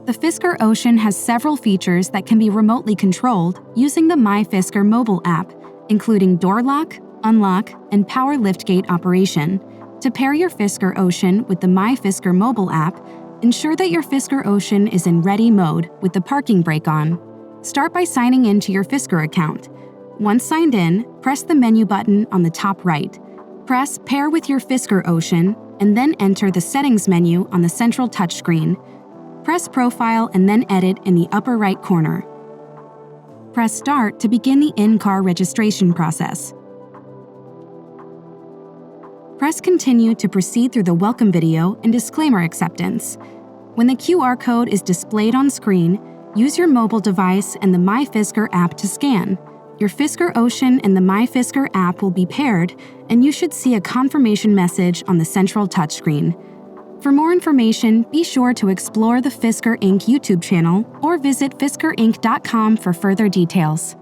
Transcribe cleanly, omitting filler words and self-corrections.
The Fisker Ocean has several features that can be remotely controlled using the My Fisker mobile app, including door lock, unlock, and power liftgate operation. To pair your Fisker Ocean with the My Fisker mobile app, ensure that your Fisker Ocean is in ready mode with the parking brake on. Start by signing in to your Fisker account. Once signed in, press the menu button on the top right. Press Pair with your Fisker Ocean, and then enter the Settings menu on the central touchscreen. Press Profile and then Edit in the upper right corner. Press Start to begin the in-car registration process. Press Continue to proceed through the welcome video and disclaimer acceptance. When the QR code is displayed on screen, use your mobile device and the My Fisker app to scan. Your Fisker Ocean and the My Fisker app will be paired, and you should see a confirmation message on the central touchscreen. For more information, be sure to explore the Fisker Inc. YouTube channel or visit fiskerinc.com for further details.